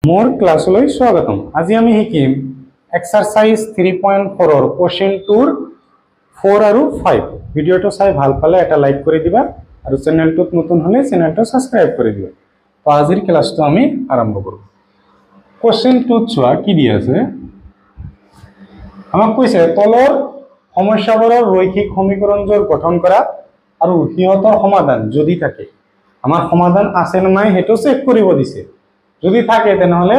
मोर क्लासলৈ स्वागतम। আজি আমি শিকিম এক্সাৰসাইজ 3.4 ৰ কোশ্চেন 2 4 আৰু 5। ভিডিওটো চাই ভাল পালে এটা লাইক কৰি দিবা আৰু চেনেলটোত নতুন হলে চেনেলটো সাবস্ক্ৰাইব কৰি দিবা। তো আজিৰ ক্লাসটো আমি আৰম্ভ কৰো। কোশ্চেন 2 চোৱা কি দি আছে। আমাক কৈছে তলৰ সমস্যাবোৰৰ ৰৈখিক সমীকৰণবোৰ গঠন কৰা আৰু সিহঁতৰ সমাধান যদি থাকে। আমাৰ সমাধান আছে না নাই হেতু চেক কৰিব দিছে। যদি থাকে তেনেহলে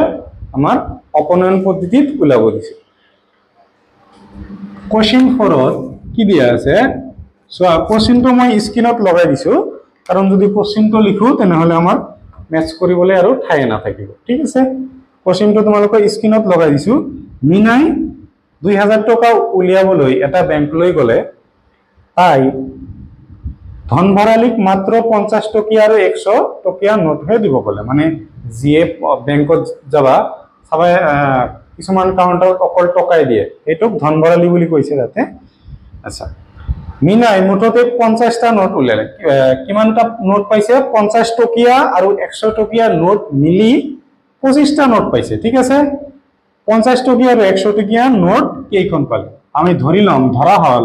আমার অপনয়ন পদ্ধতিত উলাব দিছে। কোশ্চেন 4 ত কি দিয়া আছে সো কোশ্চেনটো মই স্ক্রিনত লগাই দিছো কারণ যদি কোশ্চেনটো লিখো তেনেহলে আমার ম্যাচ কৰিবলৈ আৰু ঠাই না থাকিব। ঠিক আছে, কোশ্চেনটো তোমালোকে স্ক্রিনত লগাই দিছো। মিনাই 2000 টকা উলিয়াবলৈ এটা বেংকলৈ গলে তাই ধন ভৰালিক মাত্ৰ 50 টকীয়া আৰু 100 টকীয়া নোটহে দিব ক'লে। মানে জিএ বেংকত যাবা সবাই কিছুমান কাউন্টাৰত অকল টকাই দিয়ে, এটোক ধন ভৰালি বুলি কৈছে তাতে। আচ্ছা, মিনাই মুঠতে 50টা নোট উলিয়ালে। কিমানটা নোট পাইছে? 50 টকীয়া আৰু 100 টকীয়া নোট মিলি 25টা নোট পাইছে। ঠিক আছে, 50 টকীয়া আৰু 100 টকীয়া নোট কেইখন পালে? আমি ধৰি লম, ধৰা হল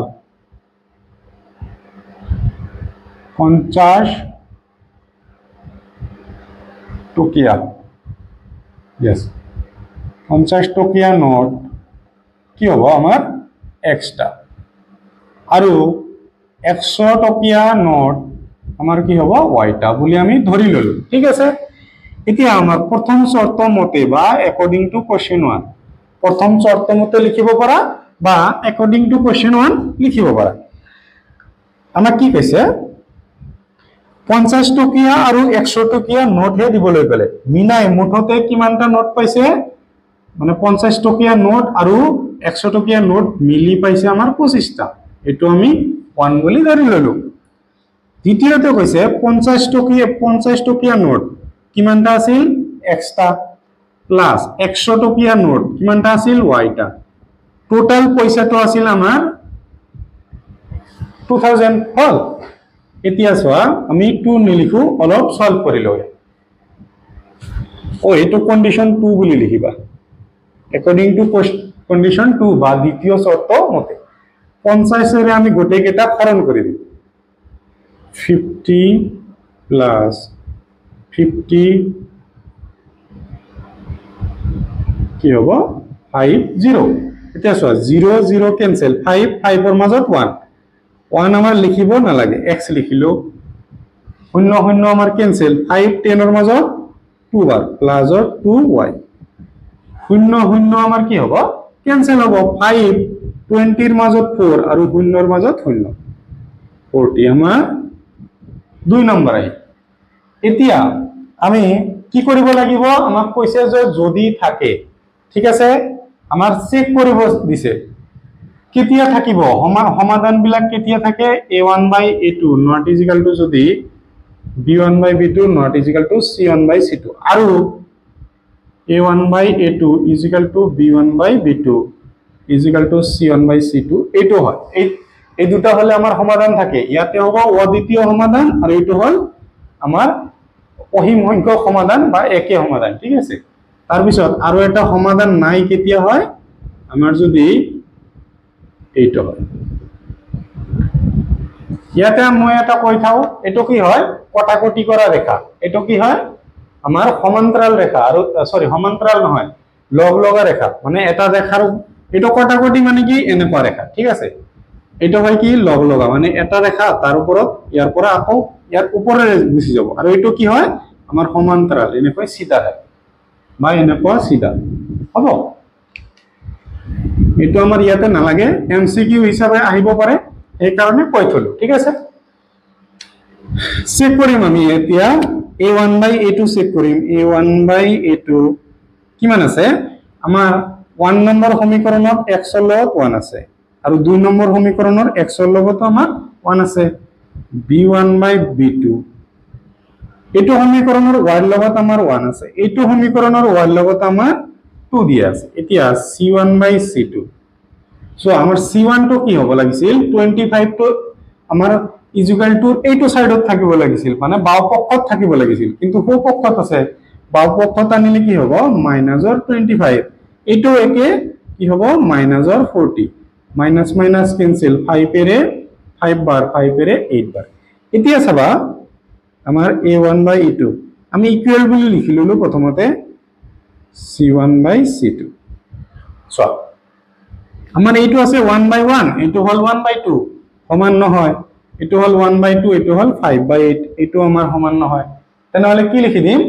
50 টকীয়া, yes 50 টকীয়া নোট কি হ'ব আমাৰ এক্সট্ৰা, আৰু 100 টকীয়া নোট আমাৰ কি হ'ব ওয়াইটা বুলি আমি ধৰি ললো। ঠিক আছে, এতিয়া আমাৰ প্ৰথম শৰ্ত মতে বা একৰ্ডিং টু কোশ্চেন 1 প্ৰথম শৰ্ত মতে লিখিব পাৰা বা একৰ্ডিং টু কোশ্চেন 1 লিখিব পাৰা। আমাক কি কৈছে? 50 টকীয়া আৰু 100 টকীয়া নোট হে দিবলৈ গলে মিনাই মুঠতে কিমানটা নোট পাইছে? মানে 50 টকীয়া নোট আৰু 100 টকীয়া নোট মিলি পাইছে আমাৰ 25টা। এটো আমি 1 বুলি ধৰি ললো। দ্বিতীয়তে কৈছে 50 টকীয়া নোট কিমানটা আছিল? এক্সট্ৰা প্লাস 100 টকীয়া নোট কিমানটা আছিল? ওয়াইটা। টোটাল পইচাটো আছিল আমাৰ 2000 হল। এতিয়া চোৱা আমি 2 নিলিখো, অলপ সলভ কৰি লও। ও এটো কন্ডিশন 2 বুলি লিখিবা একর্ডিং টু কন্ডিশন 2 বা দ্বিতীয় শর্ত মতে। 50 এর আমি গোটে কেটা হরণ করে দিই। 50 প্লাস 50 কি হবে? 50। এটা চোৱা 0 0 ক্যান্সেল, 5 5 এর মাজত 1 1 আমার লিখিব না লাগে, x লিখিলো। 0 0 আমার ক্যান্সেল, 5 10 এর মাজত 2 বার প্লাস 2y। 0 0 আমার কি হবো? ক্যান্সেল হবো। 5 20 এর মাজত 4 আর 0 এর মাজত 0 40 আমার 2 নম্বৰ আই। এতিয়া আমি কি কৰিব লাগিব? আমাক কৈছে যে যদি থাকে। ঠিক আছে, আমাৰ চেক কৰিব দিছে কেতিয়া থাকিব সমাধান বিলাক কেতিয়া থাকে? a1/a2 not is equal to যদি b1/b2 not is equal to c1/c2 আৰু a1/a2 is equal to b1/b2 is equal to c1/c2 এটো হয়। এই দুটা হলে আমাৰ সমাধান থাকে। ইয়াতে হ'ব অদ্বিতীয় সমাধান আৰু এটো হল আমাৰ অসীম সংখ্যক সমাধান বা একে সমাধান। ঠিক আছে, তাৰ পিছত আৰু এটা সমাধান নাই কেতিয়া হয়? আমাৰ যদি এইটো হয়। ইয়াতে মই এটা কৈ থাও, এটো কি হয়? কটাকটি কৰা ৰেখা। এটো কি হয়? আমাৰ সমান্তৰাল ৰেখা, আৰু সৰি সমান্তৰাল নহয়, লগ লগা ৰেখা। মানে এটা ৰেখাৰ এটো কটাকটি মানে কি এনেকুৱা ৰেখা। ঠিক আছে, এটো হয় কি লগ লগা, মানে এটা ৰেখা তাৰ ওপৰত ইয়াৰ পৰা আকৌ ইয়াৰ ওপৰেৰে গুচি যাব। আৰু এটো কি হয়? আমাৰ সমান্তৰাল, এনেকৈ সিধা হয় বা এনেকুৱা সিধা হ'ব। এটো আমাৰ ইয়াতে নালাগে, এমসিকিউ হিচাপে আহিব পাৰে, এই কাৰণে কৈ থলো। ঠিক আছে, চেক কৰিম আমি এতিয়া a1/a2 চেক কৰিম। a1/a2 কিমান আছে? আমাৰ 1 নম্বৰ সমীকৰণত x ৰ লগত 1 আছে আৰু 2 নম্বৰ সমীকৰণৰ x ৰ লগত আমাৰ 1 আছে। b1/b2 এটো সমীকৰণৰ y ৰ লগত আমাৰ 1 আছে, এটো সমীকৰণৰ y ৰ লগত আমাৰ 2 দিয়া আছে। এতিয়া c1/c2 সো আমার c1 তো কি হ'ব লাগিছিল? 25 তো আমার ইকুয়াল টু এইটো সাইডত থাকিব লাগিছিল, মানে বাও পক্ষত থাকিব লাগিছিল, কিন্তু সো পক্ষত আছে বাওপক্ষ টানিলে কি হ'ব মাইনাসৰ 25 এইটো একে কি হ'ব মাইনাসৰ 40 মাইনাস মাইনাস ক্যান্সেল 5 এৰে 5 বাৰ 5 এৰে 8 বাৰ এতিয়া চাবা আমাৰ a1 বাই e2 আমি ইকুৱেল বুলি লিখি ললো প্ৰথমতে c1 বাই c2 সো আমাৰ এইটো আছে 1 বাই 1 এইটো হল 1 বাই 2 সমান নহয় এইটো হল 1 বাই 2 এইটো হল 5 বাই 8 এইটো আমাৰ সমান নহয় তেনেহলে কি লিখি দিম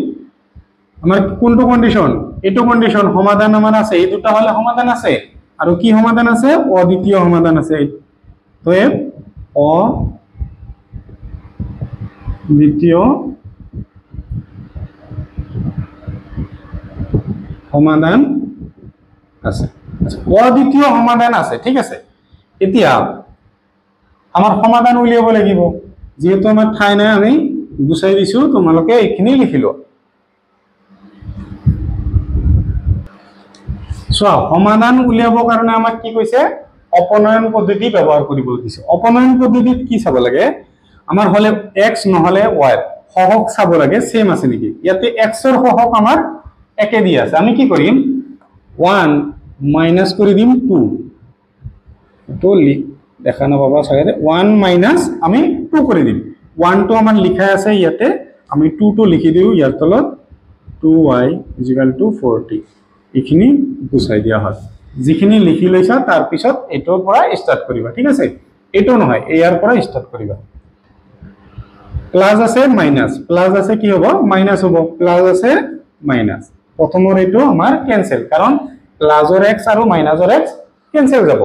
আমাৰ কোনটো কন্ডিশন এইটো কন্ডিশন সমাধান আমাৰ আছে এই দুটা হলে সমাধান আছে আৰু কি সমাধান আছে অদ্বিতীয় সমাধান আছে তো এ অদ্বিতীয় সমাধান আছে অদ্বিতীয় সমাধান আছে ঠিক আছে এতিয়া আমার সমাধান উলিয়াব লাগিব যেহেতু আমার ঠাই নাই আমি গুছাই দিছো তোমালোকে এইখিনি লিখিলো সো সমাধান উলিয়াবৰ কাৰণে আমাক কি কৈছে অপনয়ন পদ্ধতি ব্যৱহাৰ কৰিব দিছে অপনয়ন পদ্ধতিত কি চাব লাগে আমাৰ হলে x নহলে y সহগ চাব লাগে সেম আছে নেকি ইয়াতে x ৰ সহগ আমাৰ একে দি আছে আমি কি কৰিম 1 মাইনাস কৰি দিম 2 তো দেখা না বাবা চাগে 1 মাইনাস আমি 2 কৰি দিম 1 তো আমাৰ লিখা আছে ইয়াতে আমি 2 তো লিখি দিও ইয়াৰ তলত 2y 40 এখিনি গুছাই দিয়া হয় যিখিনি লিখি লৈছা তাৰ পিছত এটোৰ পৰা স্টাৰ্ট কৰিবা ঠিক আছে এটো নহয় এয়াৰ পৰা স্টাৰ্ট কৰিবা প্লাস আছে মাইনাস প্লাস আছে কি হ'ব মাইনাস হ'ব প্লাস আছে মাইনাস প্ৰথমৰ এটো আমাৰ ক্যান্সেল কাৰণ প্লাসৰ x আৰু মাইনাসৰ x ক্যান্সেল যাব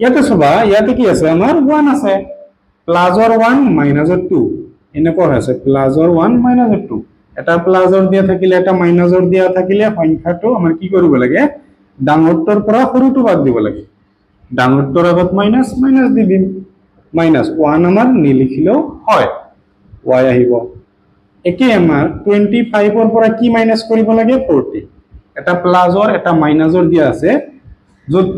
ইয়াতে সবা ইয়াতে কি আছে আমাৰ 1 আছে প্লাসৰ 1 মাইনাসৰ 2 এনেকুৱা আছে প্লাসৰ 1 মাইনাসৰ 2 এটা প্লাসৰ দিয়া থাকিলে এটা মাইনাসৰ দিয়া থাকিলে সংখ্যাটো আমাৰ কি কৰিব লাগে ডাঙৰটোৰ পৰা সৰুটো বাদ দিব লাগে ডাঙৰটোৰ আগত মাইনাস মাইনাস দি দিম মাইনাস 1 আমাৰ নিলিখিলেও হয় y আহিব একে আমাৰ 25 ৰ পৰা কি মাইনাস কৰিব লাগে 40 এটা প্লাসৰ এটা মাইনাসৰ দিয়া আছে যত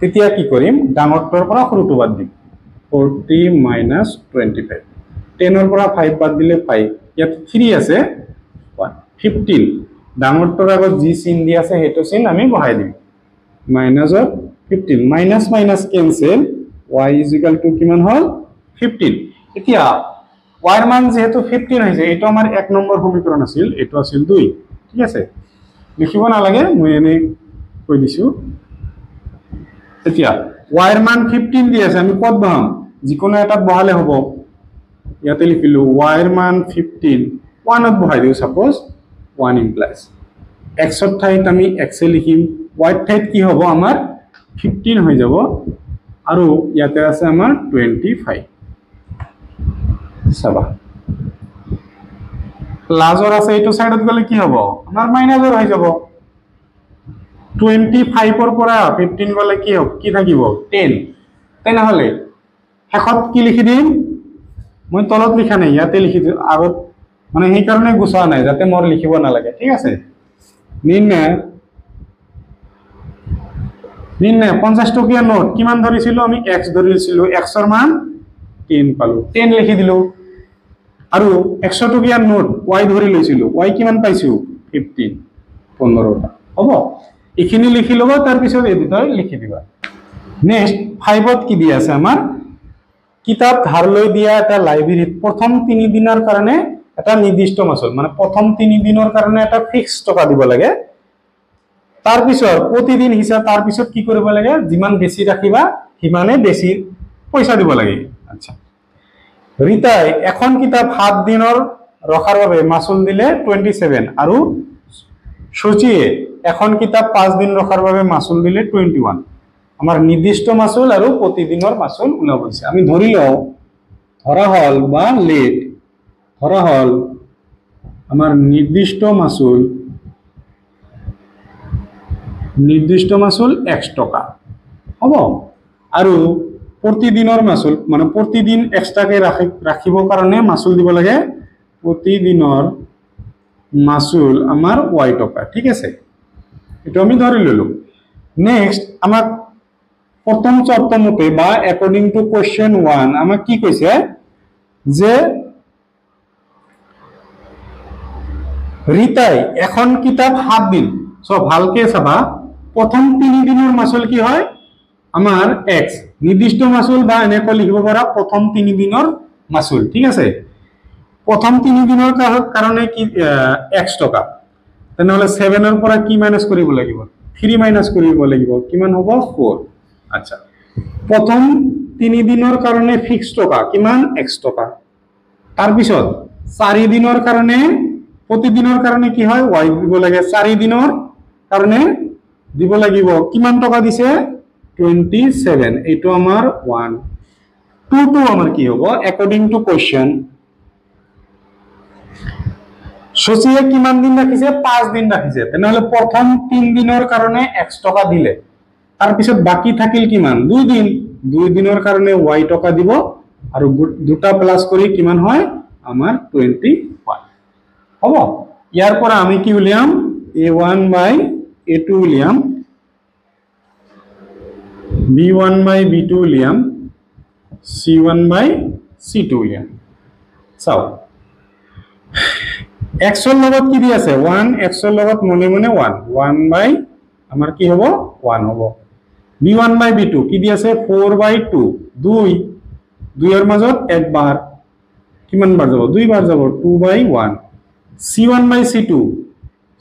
তেতিয়া কি কৰিম ডাঙৰটোৰ পৰা সৰুটো বাদ দিম 40 মাইনাস 25 10 ৰ পৰা 5 বাদ দিলে 5 ইয়াত 3 আছে 15 ডাঙৰটোৰ আগত যি চিন দি আছে হেতু চিন আমি বহাই দিম মাইনাসৰ 15 মাইনাস মাইনাস ক্যান্সেল y কিমান হল 15 এতিয়া y এর মান যেহেতু 15 হইছে এটা আমাৰ 1 নম্বৰ সমীকৰণ আছিল এটো আছিল 2 ঠিক আছে লিখিব না লাগে মই এনে কৈ দিছো এতিয়া y এর মান 15 দি আছে আমি কত বহাম যিকোনো এটা বহালে হ'ব ইয়াতে লিখিলো y এর মান 15 1 ত বহাই দিও সাপোজ 1 ইমপ্লাইজ x ৰ ঠাইত আমি x এ লিখিম y ঠাইত কি হ'ব আমাৰ 15 হৈ যাব আৰু ইয়াতে আছে আমাৰ 25 সাবা প্লাসৰ আছে এইটো সাইডত গলে কি হ'ব আমাৰ মাইনাসৰ হৈ যাব 25 ৰ পৰা 15 গলে কি হ'ব কি থাকিব 10 তেনেহলে শেষত কি লিখি দিম মই তলত লিখা নাই ইয়াতে লিখি দিম আগত মানে এই কারণে গুছা নাই যাতে মোৰ লিখিব না লাগে ঠিক আছে নিনে 50 টকীয়া নোট কিমান ধৰিছিল আমি x ধৰিছিল x ৰ মান 10 পালো 10 লিখি দিলো আৰু 100 টকীয়া নোট y ধৰি লৈছিল y কিমান পাইছো 15 15টা হ'ব এখিনি লিখি লবা তাৰ পিছত এই দুটা লিখি দিবা নেক্সট 5ত কি দিয়া আছে আমাৰ কিতাপ ধাৰ লৈ দিয়া এটা লাইব্ৰেৰীত প্ৰথম 3 দিনৰ কাৰণে এটা নিৰ্দিষ্ট মাসুল মানে প্ৰথম 3 দিনৰ কাৰণে এটা ফিক্স টকা দিব লাগে তাৰ পিছত প্ৰতিদিন হিচাপ তাৰ পিছত কি কৰিব লাগে যিমান বেছি ৰাখিবা হিমানে বেছি পইচা দিব লাগে আচ্ছা ৰিতাই এখন কিতাপ 7 দিনৰ ৰখাৰ বাবে মাসুল দিলে 27 আৰু সুচিয়ে এখন কিতাপ 5 দিন ৰখাৰ বাবে মাসুল দিলে 21 আমাৰ নিৰ্দিষ্ট মাসুল আৰু প্ৰতিদিনৰ মাসুল উলাব দিছে আমি ধৰি লও ধৰা হল বা লেট ধৰা হল আমাৰ নিৰ্দিষ্ট মাসুল x টকা হ'ব আৰু প্ৰতিদিনৰ মাসুল মানে প্ৰতিদিন এক্সট্ৰাকে ৰাখিবৰ কাৰণে মাসুল দিব লাগে প্ৰতিদিনৰ মাসুল আমাৰ y টকা ঠিক আছে এটো আমি ধৰি ললো নেক্সট আমাক প্ৰথম চৰ্ত মতে বা অ্যাকর্ডিং টু কোশ্চেন 1 আমাক কি কৈছে যে রিতাই এখন কিতাপ 7 দিন। সো ভালকে চাবা, প্রথম 3 দিনের মাসুল কি হয় আমার এক্স, নির্দিষ্ট মাসুল বা এনেকৈ লিখিব পাৰা প্ৰথম 3 দিনেৰ মাসুল। ঠিক আছে, প্ৰথম 3 দিনেৰ কাৰণে কি এক্স টাকা, তেনেহলে 7 এৰ পৰা কি মাইনাস কৰিব লাগিব 3 মাইনাস কৰিব লাগিব, কিমান হ'ব 4। আচ্ছা, প্ৰথম 3 দিনেৰ কাৰণে ফিক্স টাকা কিমান এক্স টাকা, তাৰপিছত 4 দিনের কারণে প্রতিদিনের কারণে কি হয় ওয়াই দিব লাগে, 4 দিনের কারণে দিব লাগিব কিমান টাকা দিছে 27, এইটো আমার 1 2 2 আমার কি হ'ব অ্যাকর্ডিং টু কোশ্চেন। শশীয়ে কিমান দিন রাখিছে 5 দিন রাখিছে, তেনেহলে প্রথম 3 দিনের কারণে x টাকা দিলে তাৰপিছত বাকি থাকিল কিমান 2 দিন, 2 দিনের কারণে y টাকা দিব আর দুটা প্লাস করি কিমান হয় আমার 21 হ'ব। ইয়াৰ পৰা আমি কি উলিয়াম a1 বাই a2 উলিয়াম, b1 বাই b2 উলিয়াম, c1 বাই c2 উলিয়াম। চাও x এর লগত কি দি আছে 1, x এর লগত মনে মনে 1, 1 বাই আমার কি হ'ব 1 হ'ব। b1 বাই b2 কি দি আছে 4 বাই 2, 2 2 এর মাজত একবার কিমান বার যাব 2 বার যাব 2 বাই 1। c1 বাই c2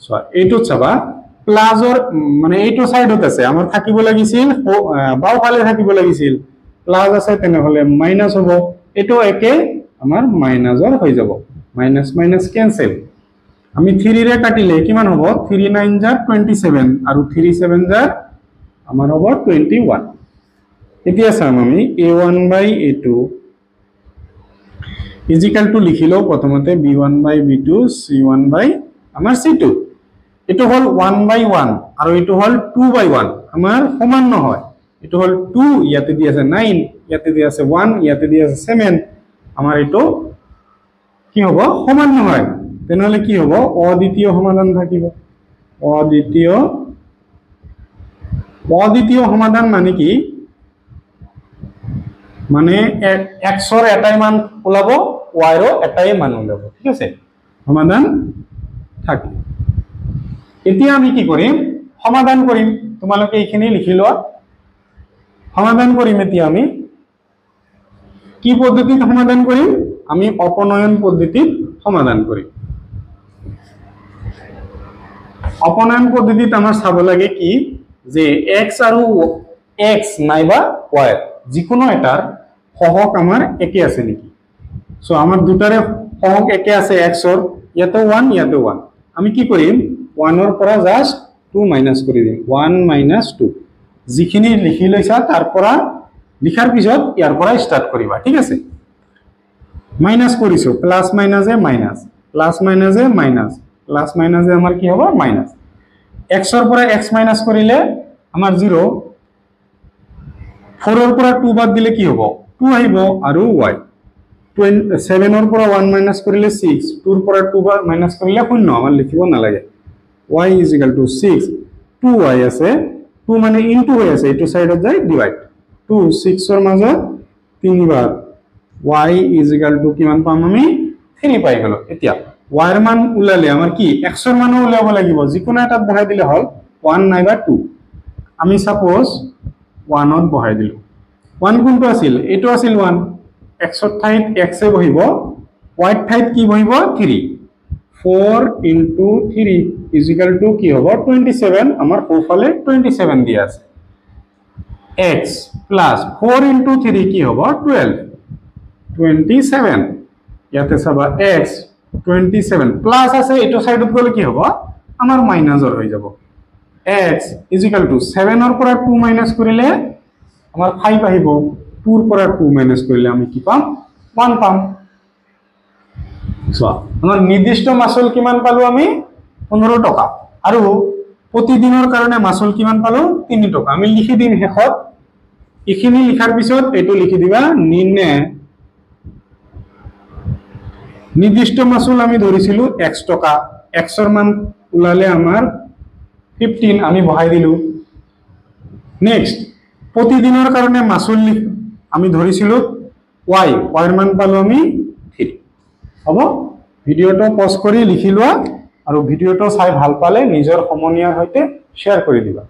সো এইটো চাবা প্লাসৰ মানে এইটো সাইডত আছে আমাৰ থাকিব লাগিছিল বাও ফালে থাকিব লাগিছিল প্লাস আছে, তেনেহলে মাইনাস হ'ব, এইটো একে আমাৰ মাইনাসৰ হৈ যাব, মাইনাস মাইনাস ক্যান্সেল। আমি 3 ৰে কাটিলে কিমান হ'ব 3 9 যা 27 আৰু 3 7 যা আমাৰ হ'ব 21। এতিয়া চাম আমি a1 বাই a2 ইজিক্যাল টু লিখিলো প্রথমতে b1 বাই b2 c1 বাই আমার c2, এটো হল 1 বাই 1 আর এটো হল 2 বাই 1 আমার সমান নহয়, এটো হল 2 ইয়াতে দি আছে 9, ইয়াতে দি আছে 1, ইয়াতে দি আছে 7, আমার এটো কি হ'ব সমান নহয়, তেনেহলে কি হ'ব অদ্বিতীয় সমাধান থাকিব। অদ্বিতীয় সমাধান মানে কি মানে x এর এটাই মান ওলাব y এর এটাই মান ওলাব, ঠিক আছে সমাধান থাকে। এতিয়া আমি কি কৰিম সমাধান কৰিম, তোমালোকে এইখিনি লিখি লোৱা সমাধান কৰিম। এতিয়া আমি কি পদ্ধতিত সমাধান কৰিম আমি অপনয়ন পদ্ধতিত সমাধান কৰিম। অপনয়ন পদ্ধতিত আমাৰ চাব লাগে কি যে x আৰু x নাইবা y যিকোনো এটাৰ সহগ আমাৰ একে আছে নেকি, সো আমাৰ দুটাৰে সহগ একে আছে x এৰ ইয়াতে 1 ইয়াতে 1, আমি কি কৰিম 1 এৰ পৰা জাস্ট 2 মাইনাস কৰি দিম 1 মাইনাস 2, যিখিনি লিখি লৈছা তাৰ পৰা লিখাৰ পিছত ইয়াৰ পৰা স্টাৰ্ট কৰিবা, ঠিক আছে। মাইনাস কৰিছো প্লাস মাইনাসে মাইনাস, প্লাস মাইনাসে মাইনাস, প্লাস মাইনাসে আমাৰ কি হ'ব মাইনাস, x এৰ পৰা x মাইনাস কৰিলে আমাৰ 0, 4 এৰ পৰা 2 বাদ দিলে কি হ'ব 2 আহিব আৰু y, 7 এৰ পৰা 1 মাইনাস কৰিলে 6, 2 এৰ পৰা 2 মাইনাস কৰিলে 0, আমাৰ লিখিব নালাগে y is equal to 6, 2y আছে 2 মানে ইনটু হৈ আছে এইটো সাইডত যায় ডিভাইড 2 6 এর মাজত 3 বার y is equal to কিমান পাম আমি 3 পাই গলো। এতিয়া y এর মান উলালে আমাৰ কি x এর মানও উলাব লাগিব, যিকোনো এটা বহাই দিলে হল 1 নাইবা 2, আমি সাপোজ 1 ত বহাই দিলো, 1 কোনটো আছিল এইটো আছিল 1, x এর ঠাইত x এ বহিব, y এর ঠাইত কি বহিব 3, 4 into 3 is equal to কি হ'ব 27, আমার ওফালে 27 দিয়া আছে, x plus 4 into 3 কি হ'ব 12, 27, ইয়াতে চাবা x 27 প্লাস আছে এইটো সাইডত গলে কি হ'ব আমার মাইনাসৰ হৈ যাব, x is equal to 7 এৰ পৰা 2 মাইনাস কৰিলে আমাৰ 5 আহিব, 2 এৰ পৰা 2 মাইনাস কৰিলে আমি কি পাম 1 পাম। আমার নির্দিষ্ট মাসুল কিমান পালো আমি 15 টাকা, আর প্রতিদিনের কারণে মাসুল কিমান পালো 3 টাকা। আমি লিখি দিম শেষত, এইখিনি লিখার পিছত এইটো লিখি দিবা নির্দিষ্ট মাসুল আমি ধরিছিলো x টাকা, x এর মান উলালে আমার 15 আমি বহাই দিলু। নেক্সট প্রতিদিনের কারণে মাসুল আমি ধরিছিলো y এর মান পালো আমি 3 হ'ব। ভিডিওটো পজ কৰি লিখি লোৱা আৰু ভিডিঅ'টো চাই ভাল পালে নিজৰ সমনীয়াৰ সৈতে শ্বেয়াৰ কৰি দিবা।